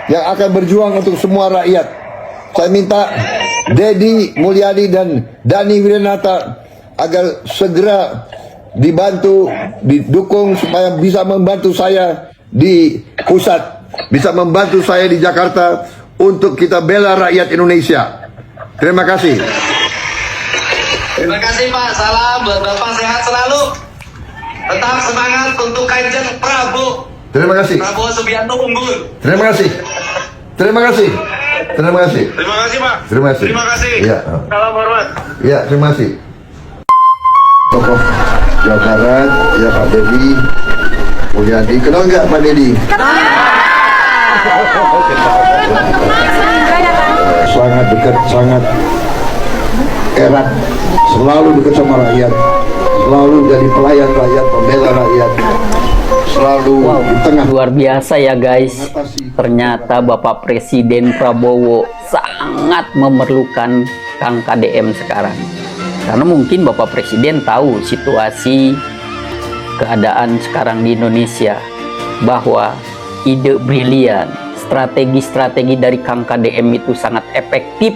yang akan berjuang untuk semua rakyat. Saya minta Deddy Mulyadi dan Dhani Wiranata agar segera dibantu, didukung supaya bisa membantu saya di pusat, bisa membantu saya di Jakarta untuk kita bela rakyat Indonesia. Terima kasih. Terima kasih Pak, salam buat Bapak, sehat selalu. Tetap semangat untuk Kanjeng Prabowo. Terima kasih. Prabowo Subianto unggul. Terima kasih. Terima kasih. Terima kasih. Terima kasih Pak. Terima kasih. Terima kasih. Ya. Salam hormat. Ya, terima kasih. Tokoh Jawa Barat, ya Pak Deddy Mulyadi. Kenal nggak Pak Deddy? Sangat dekat, sangat erat, selalu dekat sama rakyat, selalu jadi pelayan rakyat, pembela rakyat, selalu di tengah. Luar biasa ya guys, ternyata Bapak Presiden Prabowo sangat memerlukan Kang KDM sekarang. Karena mungkin Bapak Presiden tahu situasi keadaan sekarang di Indonesia, bahwa ide brilian, strategi-strategi dari Kang KDM itu sangat efektif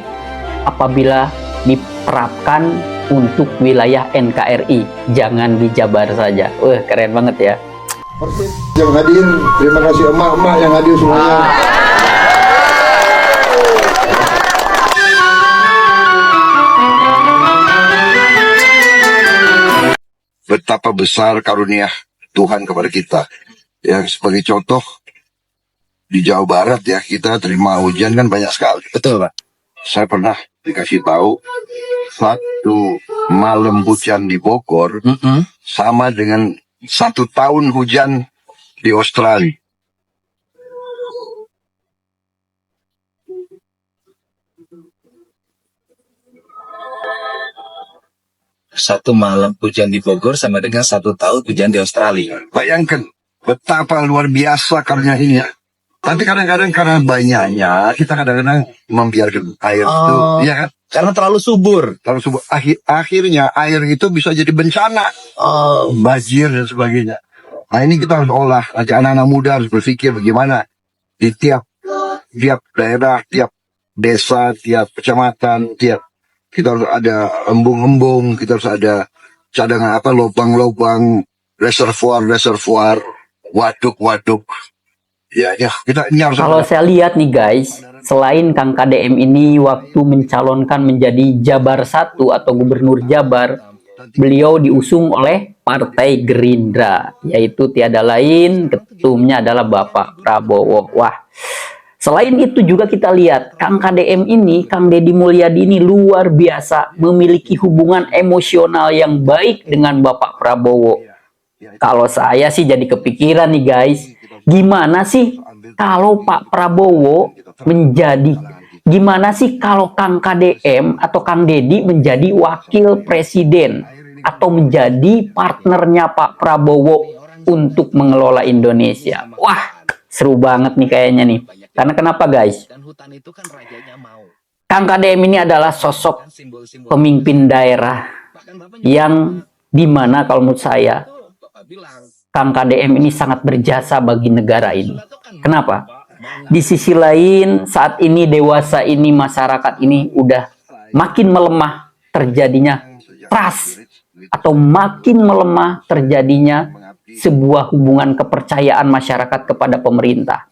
apabila diterapkan untuk wilayah NKRI, jangan di Jabar saja. Wah, keren banget ya. Yang hadir, terima kasih emak-emak yang hadir semuanya. Betapa besar karunia Tuhan kepada kita. Yang sebagai contoh, di Jawa Barat ya, kita terima hujan kan banyak sekali. Betul, Pak. Saya pernah dikasih tahu, satu malam hujan di Bogor sama dengan 1 tahun hujan di Australia. Satu malam hujan di Bogor sama dengan 1 tahun hujan di Australia. Bayangkan betapa luar biasa karunia ini ya. Tapi kadang-kadang karena banyaknya, kita kadang-kadang membiarkan air itu, ya kan? Karena terlalu subur. Terlalu subur. Akhirnya air itu bisa jadi bencana, banjir dan sebagainya. Nah ini kita harus olah. Nanti anak-anak muda harus berpikir bagaimana di tiap daerah, tiap desa, tiap kecamatan, kita harus ada embung-embung, kita harus ada cadangan lubang-lubang, reservoir, waduk. Ya, kita ini harus. Kalau saya lihat nih guys, selain Kang KDM ini waktu mencalonkan menjadi Jabar 1 atau Gubernur Jabar, beliau diusung oleh Partai Gerindra, yaitu tiada lain ketumnya adalah Bapak Prabowo. Wah, selain itu juga kita lihat Kang KDM ini, Kang Deddy Mulyadi ini luar biasa memiliki hubungan emosional yang baik dengan Bapak Prabowo. Kalau saya sih jadi kepikiran nih guys, gimana sih kalau Pak Prabowo gimana sih kalau Kang KDM atau Kang Deddy menjadi wakil presiden atau menjadi partnernya Pak Prabowo untuk mengelola Indonesia? Wah, seru banget nih kayaknya nih. Karena kenapa guys? Kang KDM ini adalah sosok pemimpin daerah yang dimana kalau menurut saya Kang KDM ini sangat berjasa bagi negara ini. Kenapa? Di sisi lain, saat ini dewasa ini, masyarakat ini udah makin melemah terjadinya trust, atau makin melemah terjadinya sebuah hubungan kepercayaan masyarakat kepada pemerintah.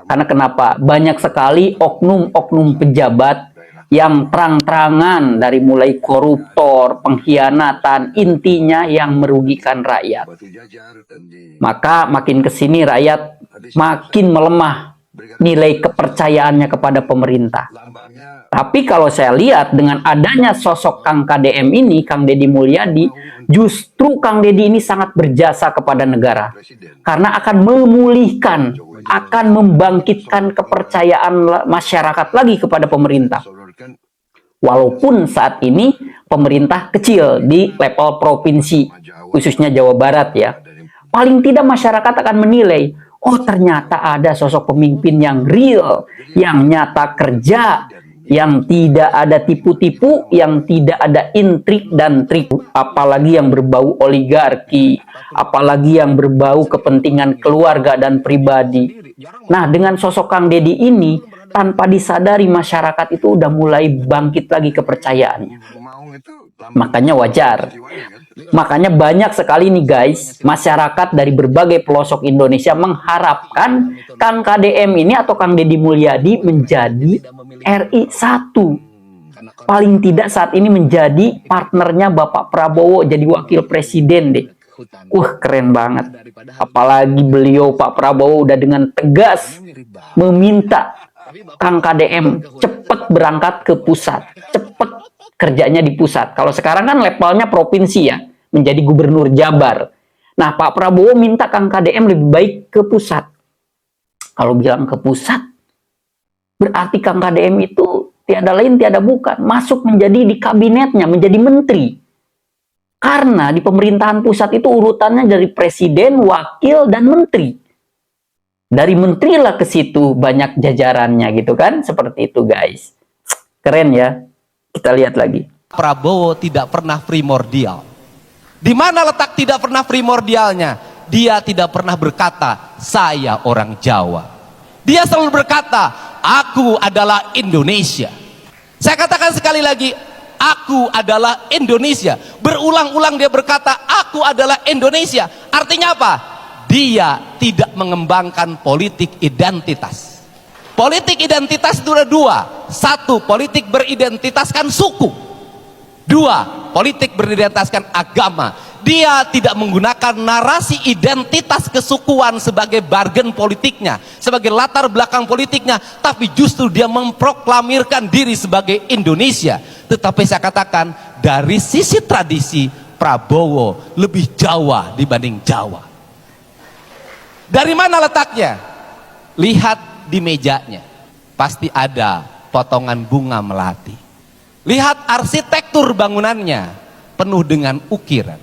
Karena kenapa? Banyak sekali oknum-oknum pejabat yang terang-terangan, dari mulai koruptor, pengkhianatan, intinya yang merugikan rakyat. Maka makin kesini rakyat makin melemah nilai kepercayaannya kepada pemerintah. Tapi kalau saya lihat dengan adanya sosok Kang KDM ini, Kang Deddy Mulyadi, justru Kang Deddy ini sangat berjasa kepada negara. Karena akan memulihkan, akan membangkitkan kepercayaan masyarakat lagi kepada pemerintah. Walaupun saat ini pemerintah kecil di level provinsi, khususnya Jawa Barat ya, paling tidak masyarakat akan menilai, oh ternyata ada sosok pemimpin yang real, yang nyata kerja, yang tidak ada tipu-tipu, yang tidak ada intrik dan trik, apalagi yang berbau oligarki, apalagi yang berbau kepentingan keluarga dan pribadi. Nah, dengan sosok Kang Deddy ini, tanpa disadari masyarakat itu udah mulai bangkit lagi kepercayaannya. Makanya wajar. Makanya banyak sekali nih guys, masyarakat dari berbagai pelosok Indonesia mengharapkan Kang KDM ini atau Kang Deddy Mulyadi menjadi RI 1. Paling tidak saat ini menjadi partnernya Bapak Prabowo jadi wakil presiden deh. Keren banget. Apalagi beliau Pak Prabowo udah dengan tegas meminta Kang KDM cepat berangkat ke pusat, cepat kerjanya di pusat. Kalau sekarang kan levelnya provinsi ya, menjadi gubernur Jabar. Nah, Pak Prabowo minta Kang KDM lebih baik ke pusat. Kalau bilang ke pusat, berarti Kang KDM itu tiada lain tiada bukan masuk menjadi di kabinetnya, menjadi menteri. Karena di pemerintahan pusat itu urutannya dari presiden, wakil, dan menteri. Dari menteri lah ke situ banyak jajarannya gitu kan, seperti itu guys. Keren ya. Kita lihat lagi. Prabowo tidak pernah primordial. Di mana letak tidak pernah primordialnya? Dia tidak pernah berkata, saya orang Jawa. Dia selalu berkata, aku adalah Indonesia. Saya katakan sekali lagi, aku adalah Indonesia. Berulang-ulang dia berkata, aku adalah Indonesia. Artinya apa? Dia tidak mengembangkan politik identitas. Politik identitas itu ada dua. Satu, politik beridentitaskan suku. Dua, politik beridentitaskan agama. Dia tidak menggunakan narasi identitas kesukuan sebagai bargain politiknya, sebagai latar belakang politiknya, tapi justru dia memproklamirkan diri sebagai Indonesia. Tetapi saya katakan, dari sisi tradisi, Prabowo lebih Jawa dibanding Jawa. Dari mana letaknya? Lihat di mejanya, pasti ada potongan bunga melati. Lihat arsitektur bangunannya, penuh dengan ukiran.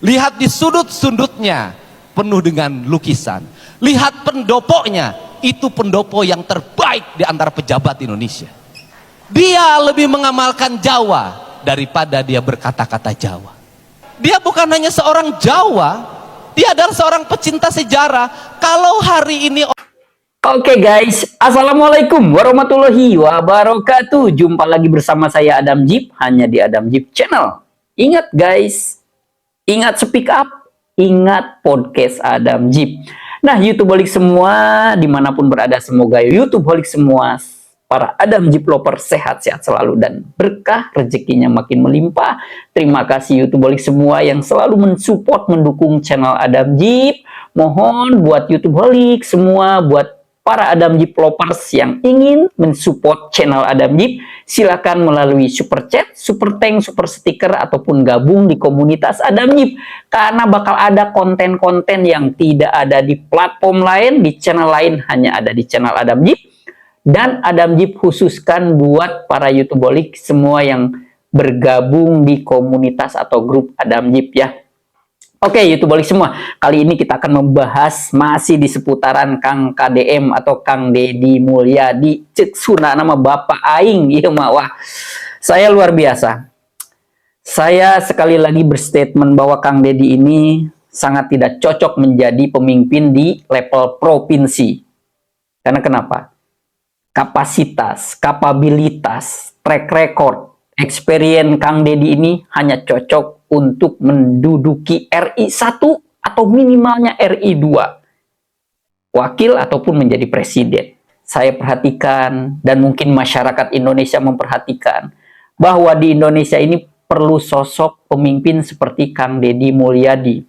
Lihat di sudut-sudutnya, penuh dengan lukisan. Lihat pendopoknya, itu pendopo yang terbaik di antara pejabat Indonesia. Dia lebih mengamalkan Jawa daripada dia berkata-kata Jawa. Dia bukan hanya seorang Jawa, dia adalah seorang pecinta sejarah. Kalau hari ini Oke guys, assalamualaikum warahmatullahi wabarakatuh. Jumpa lagi bersama saya Adam Jeep, hanya di Adam Jeep Channel. Ingat guys, ingat speak up, ingat podcast Adam Jeep. Nah, YouTubeholik semua, dimanapun berada, semoga YouTubeholik semua, para Adam Jeep lover sehat-sehat selalu dan berkah rezekinya makin melimpah. Terima kasih YouTubeholik semua yang selalu mensupport, mendukung channel Adam Jeep. Mohon buat YouTubeholik semua, buat para Adam Jeep lovers yang ingin mensupport channel Adam Jeep, silakan melalui super chat, super thank, super sticker, ataupun gabung di komunitas Adam Jeep. Karena bakal ada konten-konten yang tidak ada di platform lain, di channel lain, hanya ada di channel Adam Jeep. Dan Adam Jeep khususkan buat para YouTubeholik semua yang bergabung di komunitas atau grup Adam Jeep ya. Oke, YouTubeholik semua, kali ini kita akan membahas masih di seputaran Kang KDM atau Kang Deddy Mulyadi. Cek suna nama Bapak Aing, iya wah. Saya luar biasa. Saya sekali lagi berstatement bahwa Kang Deddy ini sangat tidak cocok menjadi pemimpin di level provinsi. Karena kenapa? Kapasitas, kapabilitas, track record, experience Kang Deddy ini hanya cocok untuk menduduki RI 1 atau minimalnya RI 2. Wakil ataupun menjadi presiden. Saya perhatikan dan mungkin masyarakat Indonesia memperhatikan bahwa di Indonesia ini perlu sosok pemimpin seperti Kang Deddy Mulyadi.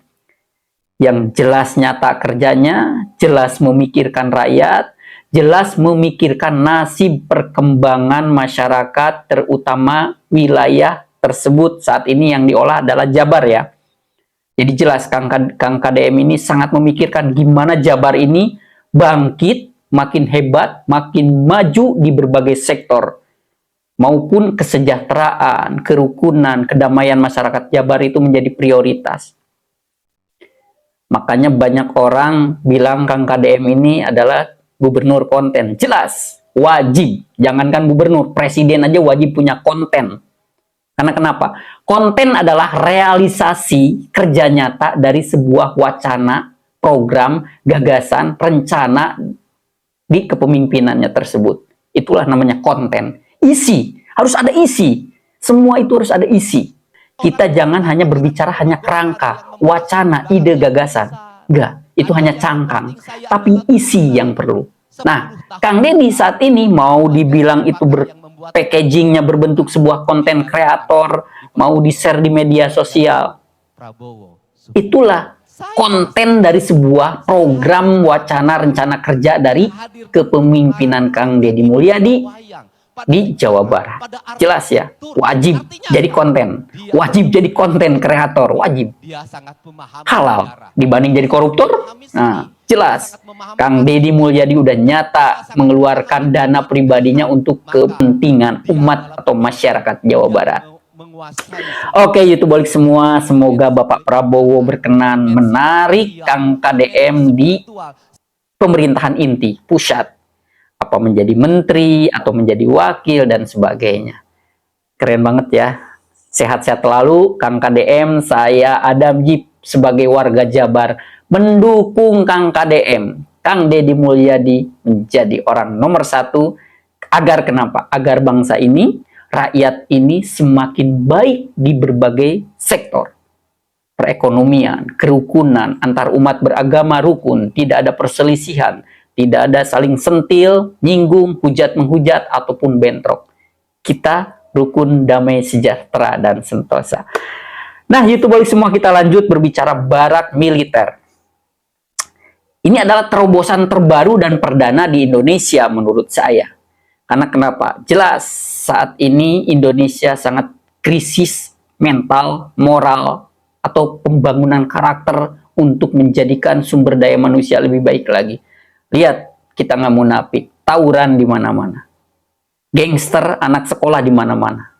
Yang jelas nyata kerjanya, jelas memikirkan rakyat, jelas memikirkan nasib perkembangan masyarakat, terutama wilayah tersebut saat ini yang diolah adalah Jabar ya. Jadi jelas Kang KDM ini sangat memikirkan gimana Jabar ini bangkit, makin hebat, makin maju di berbagai sektor. Maupun kesejahteraan, kerukunan, kedamaian masyarakat Jabar itu menjadi prioritas. Makanya banyak orang bilang Kang KDM ini adalah gubernur konten. Jelas, Wajib. Jangankan gubernur, presiden aja wajib punya konten. Karena kenapa? Konten adalah realisasi kerja nyata dari sebuah wacana, program, gagasan, rencana di kepemimpinannya tersebut. Itulah namanya konten. Isi. Harus ada isi. Semua itu harus ada isi. Kita jangan hanya berbicara hanya kerangka, wacana, ide, gagasan. Enggak. Itu hanya cangkang. Tapi isi yang perlu. Nah, Kang Deddy saat ini mau dibilang itu packagingnya berbentuk sebuah konten kreator, mau di-share di media sosial. Itulah konten dari sebuah program, wacana, rencana kerja dari kepemimpinan Kang Deddy Mulyadi di Jawa Barat. Jelas ya, wajib jadi konten, wajib jadi konten kreator, wajib. Halal dibanding jadi koruptor. Nah, jelas Kang Deddy Mulyadi udah nyata mengeluarkan dana pribadinya untuk kepentingan umat atau masyarakat Jawa Barat. Oke, YouTubeolik semua, semoga Bapak Prabowo berkenan menarik Kang KDM di pemerintahan inti pusat, apa menjadi menteri atau menjadi wakil dan sebagainya. Keren banget ya. Sehat-sehat selalu Kang KDM. Saya Adam Jip sebagai warga Jabar mendukung Kang KDM, Kang Deddy Mulyadi menjadi orang nomor 1 agar kenapa? Agar bangsa ini, rakyat ini semakin baik di berbagai sektor. Perekonomian, kerukunan, antar umat beragama rukun, tidak ada perselisihan, tidak ada saling sentil, nyinggung, hujat-menghujat, ataupun bentrok. Kita rukun, damai, sejahtera, dan sentosa. Nah, YouTubeolik semua, kita lanjut berbicara barak militer. Ini adalah terobosan terbaru dan perdana di Indonesia menurut saya. Karena kenapa? Jelas saat ini Indonesia sangat krisis mental, moral, atau pembangunan karakter untuk menjadikan sumber daya manusia lebih baik lagi. Lihat, kita nggak munafik, tawuran di mana-mana. Gangster anak sekolah di mana-mana.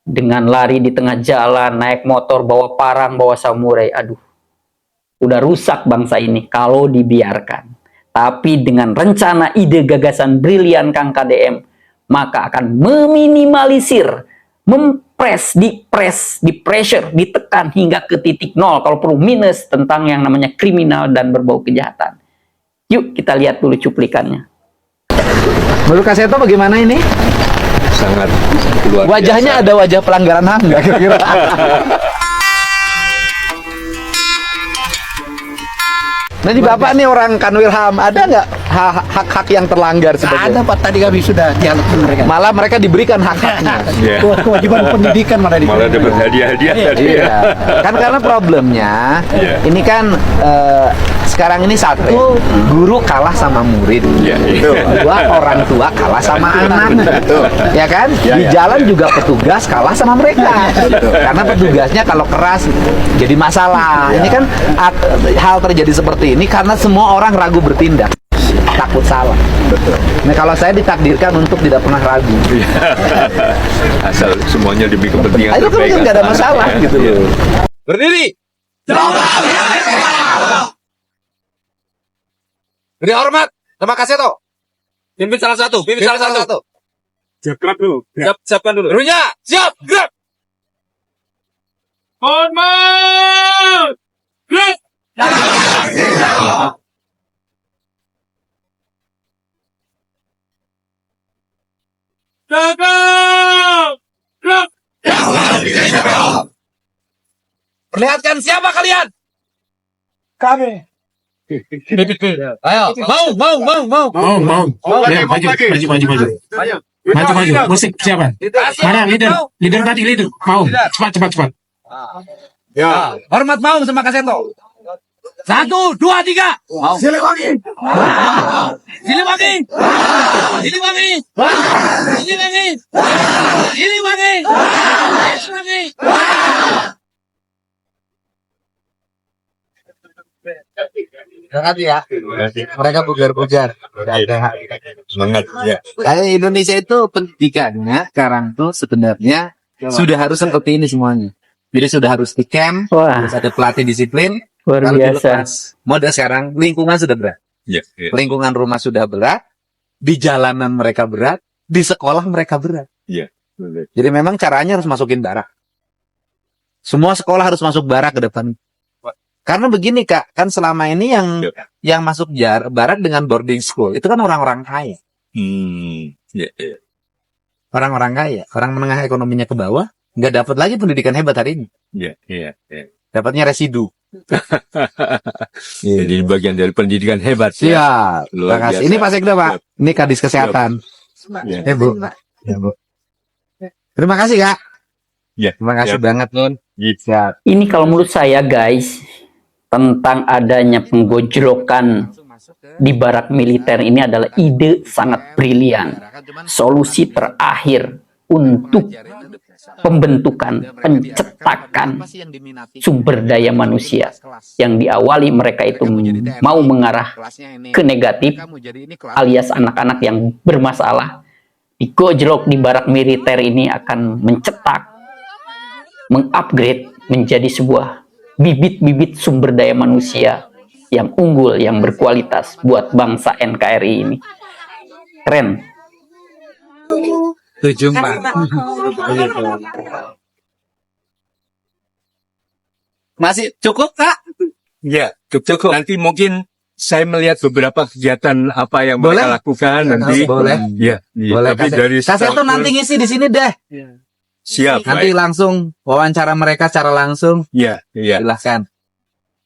Dengan lari di tengah jalan, naik motor, bawa parang, bawa samurai. Aduh, udah rusak bangsa ini kalau dibiarkan. Tapi dengan rencana, ide, gagasan brilian Kang KDM, maka akan meminimalisir, di-pressure, ditekan hingga ke titik nol, kalau perlu minus, tentang yang namanya kriminal dan berbau kejahatan. Yuk kita lihat dulu cuplikannya. Menurut Kak Seto bagaimana ini? Sangat luar Wajahnya biasa. ada wajah pelanggaran HAM nggak kira-kira? Nah, di Bapak nih orang Kanwil HAM, ada nggak hak-hak yang terlanggar sebagai? Ada Pak, tadi kami sudah dialog dengan mereka. Malah mereka diberikan hak-haknya. Ya. Kewajiban pendidikan malah Malah diberikan. dapat hadiah-hadiah tadi. Iya. Kan karena problemnya Iya. ini kan sekarang ini satu guru kalah sama murid, Iya, iya. dua orang tua kalah sama anak, ya kan? Di jalan juga petugas kalah sama mereka, karena petugasnya kalau keras jadi masalah. Ini kan hal terjadi seperti ini karena semua orang ragu bertindak, takut salah. Nah, kalau saya ditakdirkan untuk tidak pernah ragu, Asal semuanya demi kepentingan itu kan terbaik. nggak ada masalah gitu loh. Berdiri. Beri hormat sama Kak Seto. Pimpin salah satu. Siap dulu. Siapkan dulu. Runya, siap, gerak. Hormat! Gerak! Jaga! Gerak! Perlihatkan siapa kalian? Kami. Ayo, mau. Ya, maju. Musik siapa? Mana leader? Leader tadi leader. Mau. Cepat. Ya, hormat mau sama Kak Seto. 1, 2, 3. Siliwangi. Terima kasih ya. Mereka pujar-pujar. Semangat. Ya. Kayak Indonesia itu pendidikannya sekarang tuh sebenarnya sudah harus seperti ini semuanya. Jadi sudah harus di camp, Wah. harus ada pelatih disiplin. Luar Kalau dulu biasa. pas mode sekarang lingkungan sudah berat. Ya. Ya. Lingkungan rumah sudah berat. di jalanan mereka berat, di sekolah mereka berat. Iya. Jadi memang caranya harus masukin barak. Semua sekolah harus masuk barak ke depan. Karena begini Kak, kan selama ini yang masuk barak dengan boarding school itu kan orang-orang kaya. Iya. Orang-orang kaya, orang menengah ekonominya ke bawah, nggak dapat lagi pendidikan hebat hari ini. Iya. Dapatnya residu. Jadi bagian dari pendidikan hebat. Siap. Luar Terima kasih. biasa. Ini Pak Sekda Pak. Ini Kadis Kesehatan. Iya. Bu. Ya, Bu. Terima kasih Kak. Iya. Terima kasih Siap. banget Nun. Siap. Ini kalau menurut saya guys, tentang adanya penggojlokan di barak militer ini adalah ide sangat brilian. Solusi terakhir untuk pembentukan, pencetakan sumber daya manusia yang diawali mereka itu mau mengarah ke negatif alias anak-anak yang bermasalah, digojlok di barak militer ini akan mencetak, mengupgrade menjadi sebuah bibit-bibit sumber daya manusia yang unggul, yang berkualitas buat bangsa NKRI ini. Keren. Setuju, Pak. Masih cukup Kak? Iya, cukup. Nanti mungkin saya melihat beberapa kegiatan apa yang Boleh? mereka lakukan nanti. Boleh. Iya. Boleh. Tapi dari Saya tuh nanti ngisi di sini deh. siap. Nanti baik. langsung wawancara mereka secara langsung. Iya. Silahkan.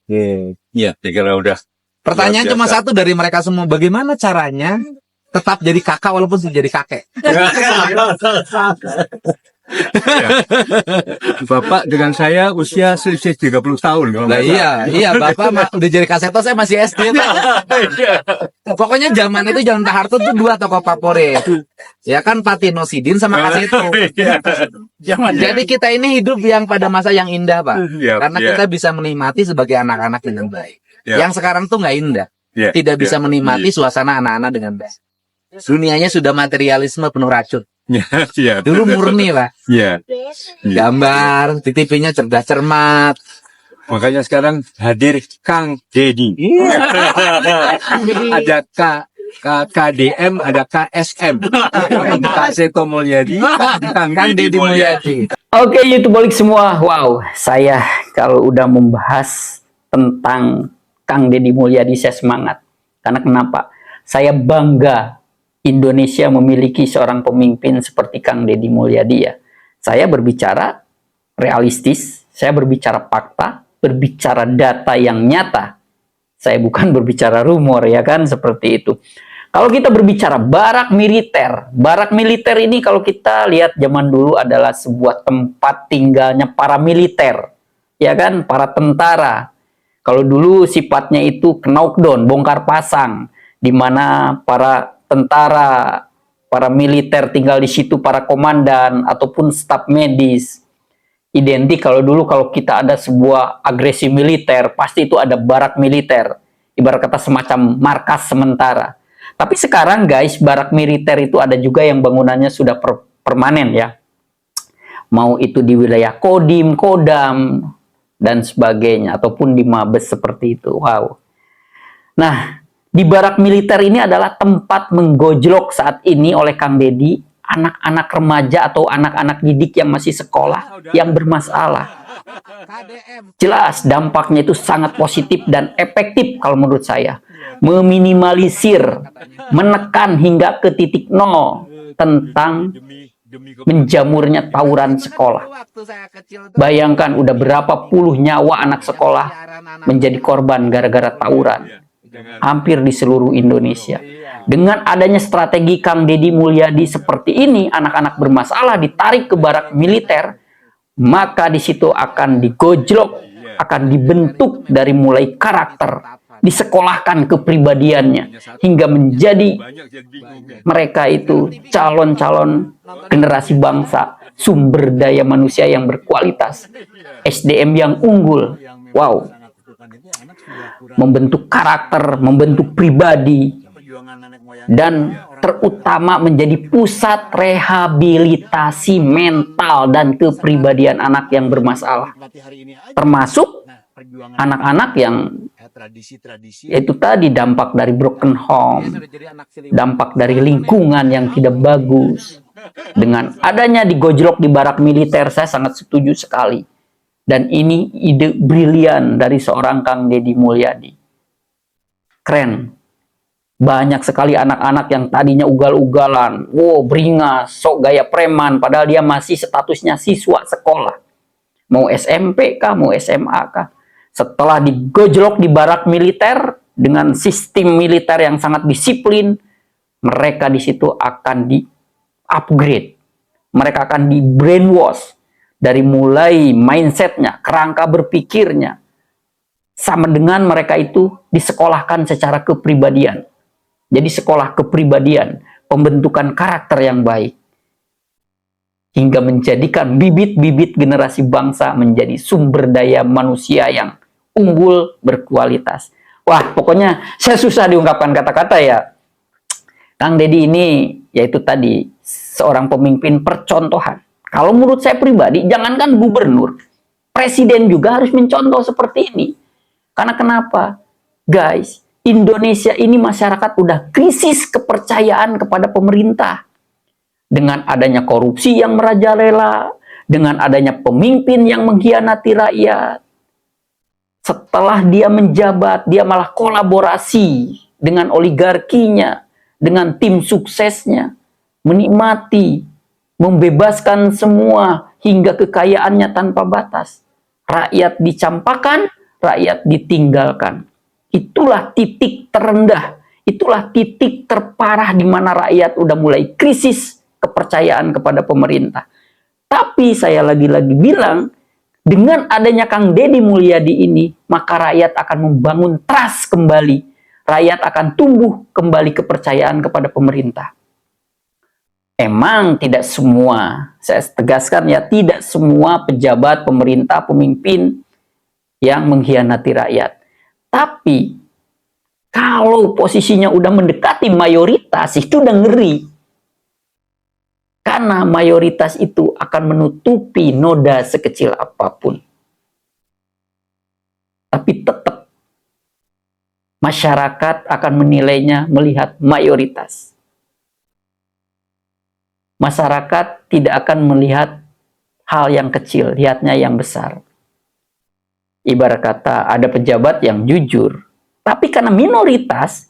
Iya, saya kira udah. Pertanyaan Luar cuma biasa. satu dari mereka semua. Bagaimana caranya tetap jadi kakak walaupun sudah jadi kakek? Bapak dengan saya usia selisih 30 tahun. kalau Nah, nggak iya Bapak udah jadi kaseto, saya masih SD Pak. Pokoknya zaman itu zaman Pak Harto tuh dua tokoh favorit. Ya kan Patino Sidin sama Kaseto. Jadi kita ini hidup yang pada masa yang indah Pak. Iya, Karena iya. kita bisa menikmati sebagai anak-anak dengan baik. Iya. Yang sekarang tuh nggak indah. Iya, Tidak bisa iya, menikmati suasana anak-anak dengan baik. Dunianya sudah materialisme penuh racun. Iya. Dulu murni Pak. Iya. Gambar, di TV-nya cerdas cermat. Makanya sekarang hadir Kang Dedi. Ada KDM, ada KSM. Kak Seto Mulyadi, Kang Dedi Mulyadi. Oke, YouTubeolik semua. Wow, saya kalau udah membahas tentang Kang Dedi Mulyadi saya semangat. Karena kenapa? Saya bangga Indonesia memiliki seorang pemimpin seperti Kang Dedi Mulyadi ya. Saya berbicara realistis, saya berbicara fakta, berbicara data yang nyata. Saya bukan berbicara rumor ya kan, seperti itu. Kalau kita berbicara barak militer ini kalau kita lihat zaman dulu adalah sebuah tempat tinggalnya para militer, ya kan, para tentara. Kalau dulu sifatnya itu knockdown, bongkar pasang, di mana para tentara, para militer tinggal di situ, para komandan ataupun staf medis. Identik kalau dulu kalau kita ada sebuah agresi militer, pasti itu ada barak militer, ibarat kata semacam markas sementara. Tapi sekarang guys, barak militer itu ada juga yang bangunannya sudah permanen ya. Mau itu di wilayah Kodim, Kodam, dan sebagainya, ataupun di Mabes seperti itu. Wow. Nah, di barak militer ini adalah tempat menggojlok saat ini oleh Kang Dedi anak-anak remaja atau anak-anak didik yang masih sekolah yang bermasalah. Jelas dampaknya itu sangat positif dan efektif kalau menurut saya. Meminimalisir, menekan hingga ke titik nol tentang menjamurnya tawuran sekolah. Bayangkan udah berapa puluh nyawa anak sekolah menjadi korban gara-gara tawuran. Hampir di seluruh Indonesia. Dengan adanya strategi Kang Dedi Mulyadi seperti ini, anak-anak bermasalah ditarik ke barak militer, maka di situ akan digojlok, akan dibentuk dari mulai karakter, disekolahkan kepribadiannya, hingga menjadi mereka itu calon-calon generasi bangsa, sumber daya manusia yang berkualitas, SDM yang unggul. Wow. Membentuk karakter, membentuk pribadi, dan terutama menjadi pusat rehabilitasi mental dan kepribadian anak yang bermasalah. Termasuk anak-anak yang Yaitu tadi dampak dari broken home, dampak dari lingkungan yang tidak bagus. Dengan adanya digojlok di barak militer, saya sangat setuju sekali. Dan ini ide brilian dari seorang Kang Deddy Mulyadi. Keren. Banyak sekali anak-anak yang tadinya ugal-ugalan, beringas, sok gaya preman, padahal dia masih statusnya siswa sekolah. Mau SMP kah, mau SMA kah. Setelah digojlok di barak militer, dengan sistem militer yang sangat disiplin, mereka di situ akan di-upgrade. Mereka akan di-brainwash. Dari mulai mindsetnya, kerangka berpikirnya. Sama dengan mereka itu disekolahkan secara kepribadian. Jadi sekolah kepribadian, pembentukan karakter yang baik. Hingga menjadikan bibit-bibit generasi bangsa menjadi sumber daya manusia yang unggul, berkualitas. Wah, pokoknya saya susah diungkapkan kata-kata ya. Kang Deddy ini, yaitu tadi, seorang pemimpin percontohan. Kalau menurut saya pribadi, jangankan gubernur, presiden juga harus mencontoh seperti ini. Karena kenapa? Guys, Indonesia ini masyarakat udah krisis kepercayaan kepada pemerintah. Dengan adanya korupsi yang merajalela, dengan adanya pemimpin yang mengkhianati rakyat. Setelah dia menjabat, dia malah kolaborasi dengan oligarkinya, dengan tim suksesnya, menikmati, membebaskan semua hingga kekayaannya tanpa batas. Rakyat dicampakkan, rakyat ditinggalkan. Itulah titik terendah, itulah titik terparah di mana rakyat udah mulai krisis kepercayaan kepada pemerintah. Tapi saya lagi-lagi bilang, dengan adanya Kang Deddy Mulyadi ini, maka rakyat akan membangun trust kembali. Rakyat akan tumbuh kembali kepercayaan kepada pemerintah. Emang tidak semua, saya tegaskan ya, tidak semua pejabat, pemerintah, pemimpin yang mengkhianati rakyat. Tapi, kalau posisinya udah mendekati mayoritas, itu udah ngeri. Karena mayoritas itu akan menutupi noda sekecil apapun. Tapi tetap, masyarakat akan menilainya melihat mayoritas. Masyarakat tidak akan melihat hal yang kecil, lihatnya yang besar. Ibarat kata ada pejabat yang jujur, tapi karena minoritas,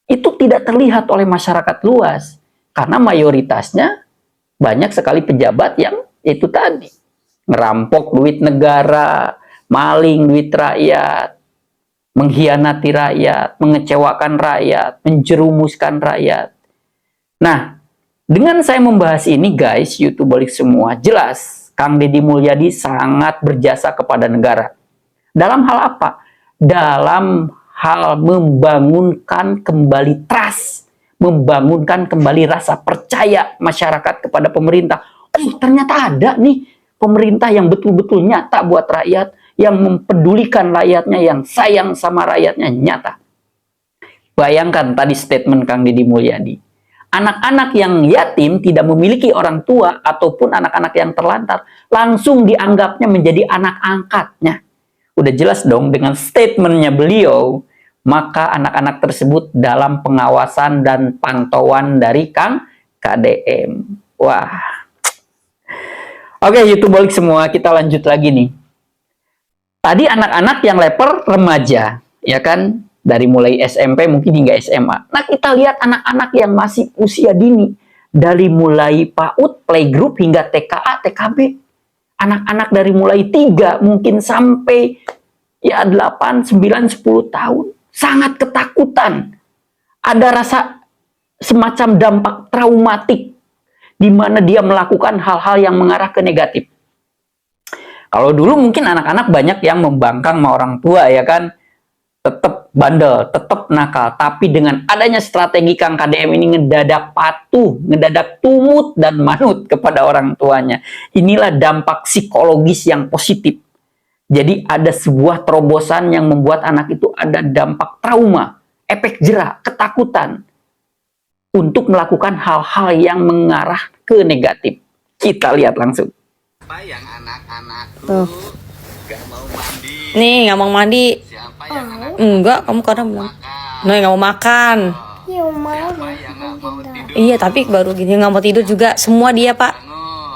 itu tidak terlihat oleh masyarakat luas. Karena mayoritasnya banyak sekali pejabat yang itu tadi. Ngerampok duit negara, maling duit rakyat, mengkhianati rakyat, mengecewakan rakyat, menjerumuskan rakyat. Nah, dengan saya membahas ini guys, YouTubeolik semua, jelas Kang Deddy Mulyadi sangat berjasa kepada negara. Dalam hal apa? Dalam hal membangunkan kembali trust, membangunkan kembali rasa percaya masyarakat kepada pemerintah. Oh, ternyata ada nih pemerintah yang betul-betul nyata buat rakyat, yang mempedulikan rakyatnya, yang sayang sama rakyatnya, nyata. Bayangkan tadi statement Kang Deddy Mulyadi. Anak-anak yang yatim tidak memiliki orang tua ataupun anak-anak yang terlantar langsung dianggapnya menjadi anak angkatnya. Udah jelas dong dengan statementnya beliau, maka anak-anak tersebut dalam pengawasan dan pantauan dari Kang KDM. Wah. Oke, YouTubeolik semua, kita lanjut lagi nih. Tadi anak-anak yang leper remaja, ya kan? Dari mulai SMP mungkin hingga SMA. Nah, kita lihat anak-anak yang masih usia dini. Dari mulai PAUD, playgroup, hingga TKA, TKB. Anak-anak dari mulai 3 mungkin sampai ya 8, 9, 10 tahun. Sangat ketakutan. Ada rasa semacam dampak traumatik di mana dia melakukan hal-hal yang mengarah ke negatif. Kalau dulu mungkin anak-anak banyak yang membangkang sama orang tua, ya kan? Tetap bandel, tetap nakal. Tapi dengan adanya strategi Kang KDM ini ngedadak patuh, ngedadak tumut dan manut kepada orang tuanya. Inilah dampak psikologis yang positif. Jadi ada sebuah terobosan yang membuat anak itu ada dampak trauma, efek jera, ketakutan untuk melakukan hal-hal yang mengarah ke negatif. Kita lihat langsung. Apa yang anak-anakku Tuh. gak mau mandi? Nih, nggak mau mandi. Siapa Enggak, kamu kadang bilang, Noy nggak mau makan. Iya, tapi baru gini nggak mau tidur juga. Semua dia, Pak.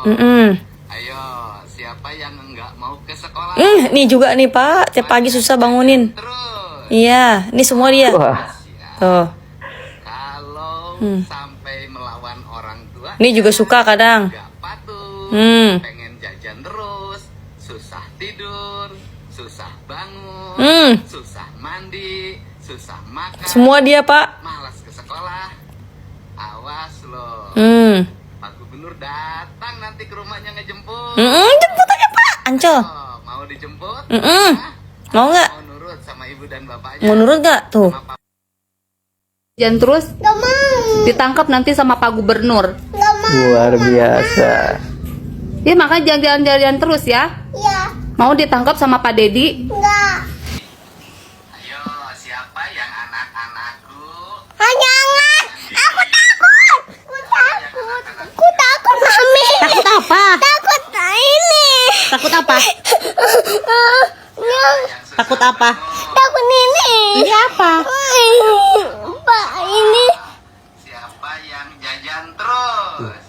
Ayo, siapa yang nggak mau ke sekolah? Nih juga nih, Pak. Tiap pagi susah bangunin. Iya, ini semua dia. Wah, Tuh. Kalau sampai melawan orang tua, Ini juga suka kadang. nggak patuh, pengen jajan terus, susah tidur, susah bangun, susah mandi, susah makan, Semua dia, Pak. malas ke sekolah. Awas loh, Pak Gubernur datang nanti ke rumahnya ngejemput. Jemput aja, Pak. Ancol. Oh, mau dijemput? Mau nggak? Mau nurut sama ibu dan bapaknya? Mau nurut nggak? Tuh. Jangan terus ditangkap nanti sama Pak Gubernur. luar biasa. Ya makanya jangan jalan-jalan terus ya. Iya. Mau ditangkap sama Pak Dedi? Ayo, siapa yang anak-anakku? Jangan. Aku takut. Aku takut, Mami. Takut apa? Takut ini. Takut apa? Takut apa? Takut ini. Ini apa? Pak, ini. Siapa yang jajan terus?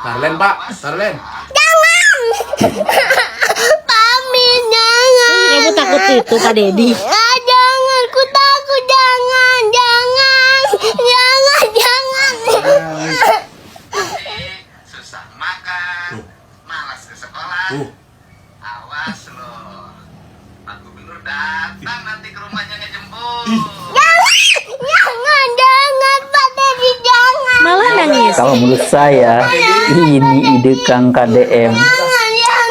Tarlen, Pak. Tarlen. Jangan. Mami, jangan. Kamu takut itu, Pak Dedi? Jangan. Ku takut. Jangan. Susah makan, malas ke sekolah. Awas loh, Pak Gubernur datang nanti ke rumahnya ngejemput. Jangan, Pak Dedi, jangan. Malah nangis. Kalau menurut saya, ini ide Kang KDM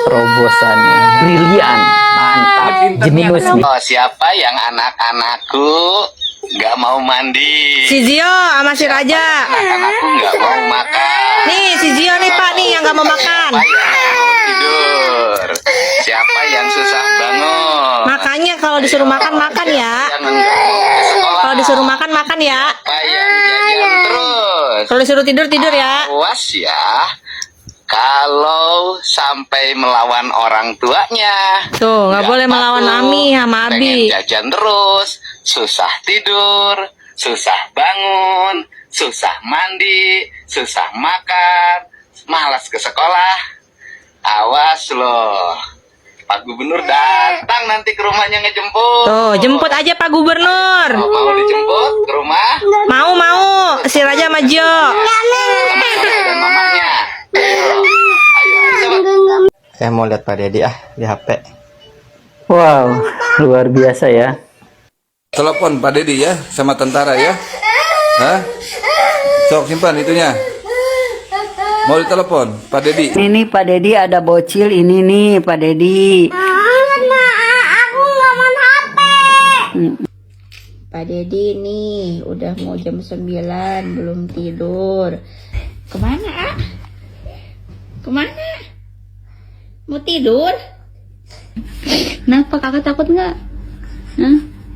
terobosannya brilian, mantap, jenius. Oh, siapa yang anak-anakku nggak mau mandi? Si Zio sama si Raja. Anak-anakku nggak mau makan. Nih, si Zio nih, Pak, nih yang nggak mau makan. Siapa yang mau tidur? Siapa yang susah bangun? Makanya kalau disuruh makan, makan ya. Yang nggak mau ke sekolah? Kalau disuruh makan, makan ya. Siapa yang jajan terus? Kalau disuruh tidur, tidur ya. Awas ya, kalau sampai melawan orang tuanya. Tuh, nggak boleh melawan patuh, Mami sama Abi. pengen jajan terus, susah tidur, susah bangun, susah mandi, susah makan, malas ke sekolah. Awas loh, Pak Gubernur datang nanti ke rumahnya ngejemput. Tuh, jemput aja Pak Gubernur. Oh, mau dijemput ke rumah? Mau. Si Raja sama Gio. Dan mamanya. Ayo, coba. Saya mau lihat Pak Dedi di HP. Wow, luar biasa ya. Telepon Pak Dedi ya sama tentara ya. Hah? Sok simpan itunya. Mau ditelepon Pak Dedi. Ini Pak Dedi ada bocil ini nih Pak Dedi. Aku nggak mau HP. Pak Dedi nih udah mau jam 9 belum tidur. Kemana? Kemana? Mau tidur? Kenapa kakak takut nggak?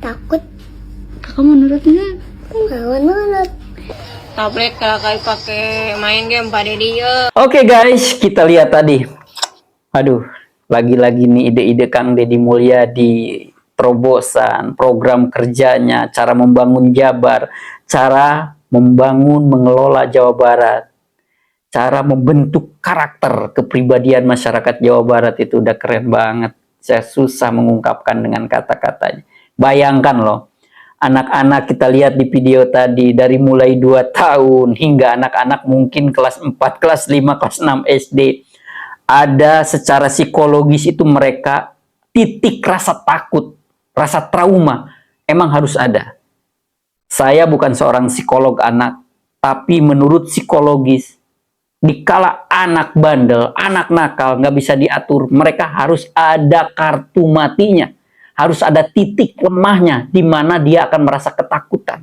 Takut. Kakak mau nurut nggak? Nggak mau nurut. Tablet kakak pakai main game Pak Dedi ya. Oke guys, kita lihat tadi. Aduh, lagi-lagi nih ide-ide Kang Deddy Mulyadi, terobosan, program kerjanya, cara membangun Jabar, cara membangun, mengelola Jawa Barat, cara membentuk karakter kepribadian masyarakat Jawa Barat itu udah keren banget. Saya susah mengungkapkan dengan kata-katanya. Bayangkan loh, anak-anak kita lihat di video tadi, dari mulai 2 tahun hingga anak-anak mungkin kelas 4, kelas 5, kelas 6 SD. Ada secara psikologis itu mereka titik rasa takut, rasa trauma, emang harus ada. Saya bukan seorang psikolog anak, tapi menurut psikologis, dikala anak bandel, anak nakal, nggak bisa diatur, mereka harus ada kartu matinya. Harus ada titik lemahnya, di mana dia akan merasa ketakutan.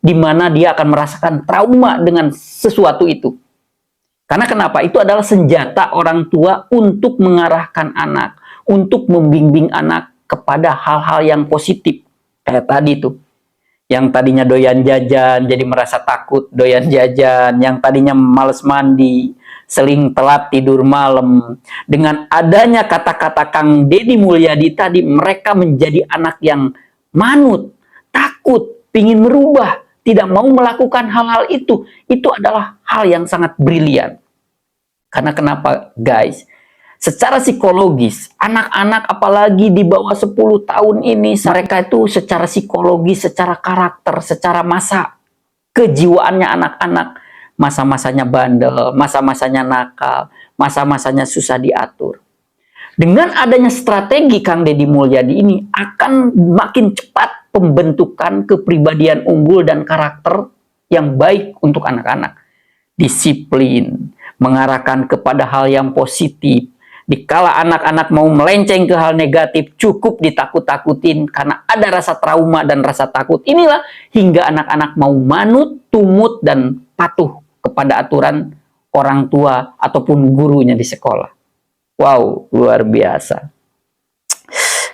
Di mana dia akan merasakan trauma dengan sesuatu itu. Karena kenapa? Itu adalah senjata orang tua untuk mengarahkan anak. Untuk membimbing anak kepada hal-hal yang positif. Kayak tadi tuh. Yang tadinya doyan jajan, jadi merasa takut doyan jajan. Yang tadinya males mandi, sering telat tidur malam. Dengan adanya kata-kata Kang Deddy Mulyadi tadi, mereka menjadi anak yang manut, takut, ingin merubah, tidak mau melakukan hal-hal itu adalah hal yang sangat brilian. Karena kenapa guys? Secara psikologis, anak-anak apalagi di bawah 10 tahun ini, mereka itu secara psikologis, secara karakter, secara masa kejiwaannya anak-anak, masa-masanya bandel, masa-masanya nakal, masa-masanya susah diatur. Dengan adanya strategi Kang Deddy Mulyadi ini akan makin cepat pembentukan kepribadian unggul dan karakter yang baik untuk anak-anak. Disiplin, mengarahkan kepada hal yang positif. Dikala anak-anak mau melenceng ke hal negatif, cukup ditakut-takutin karena ada rasa trauma dan rasa takut. Inilah hingga anak-anak mau manut, tumut, dan patuh kepada aturan orang tua ataupun gurunya di sekolah. Wow, luar biasa.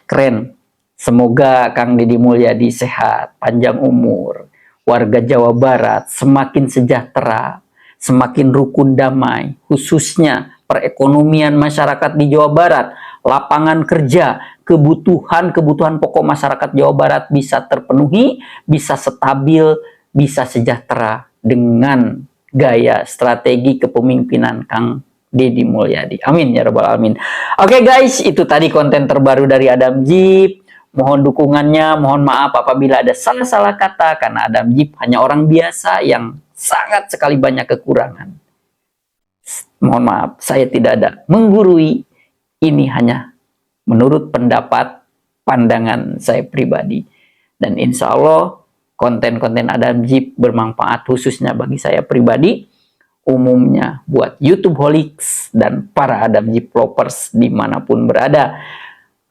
Keren. Semoga Kang Deddy Mulyadi sehat, panjang umur. Warga Jawa Barat semakin sejahtera, semakin rukun damai, khususnya perekonomian masyarakat di Jawa Barat, lapangan kerja, kebutuhan pokok masyarakat Jawa Barat bisa terpenuhi, bisa stabil, bisa sejahtera dengan gaya strategi kepemimpinan Kang Deddy Mulyadi. Amin ya rabbal alamin. Oke guys, itu tadi konten terbaru dari Adam Jeep. Mohon dukungannya, mohon maaf apabila ada salah-salah kata karena Adam Jeep hanya orang biasa yang sangat sekali banyak kekurangan. Mohon maaf, saya tidak ada menggurui. Ini hanya menurut pendapat, pandangan saya pribadi. Dan insya Allah konten-konten Adam Jeep bermanfaat khususnya bagi saya pribadi, umumnya buat YouTube holics dan para Adam Jeep lovers dimanapun berada.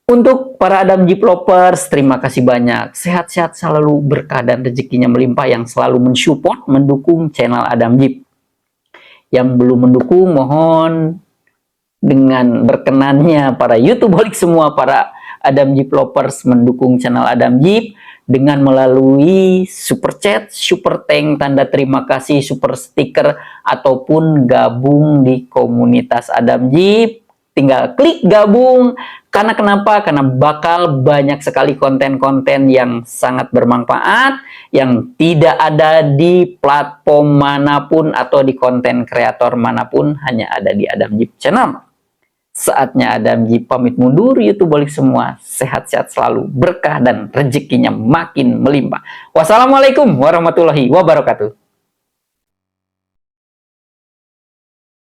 Untuk para Adam Jeep lovers, terima kasih banyak. Sehat-sehat selalu, berkah dan rezekinya melimpah yang selalu mensupport, mendukung channel Adam Jeep. Yang belum mendukung, mohon dengan berkenannya para YouTube holics semua, para Adam Jeep lovers mendukung channel Adam Jeep dengan melalui super chat, super thank, tanda terima kasih, super stiker, ataupun gabung di komunitas Adam Jeep. Tinggal klik gabung. Karena kenapa? Karena bakal banyak sekali konten-konten yang sangat bermanfaat, yang tidak ada di platform manapun atau di konten kreator manapun, hanya ada di Adam Jeep channel. Saatnya Adam Jeep pamit mundur, YouTube balik semua. Sehat-sehat selalu, berkah dan rezekinya makin melimpah. Wassalamualaikum warahmatullahi wabarakatuh.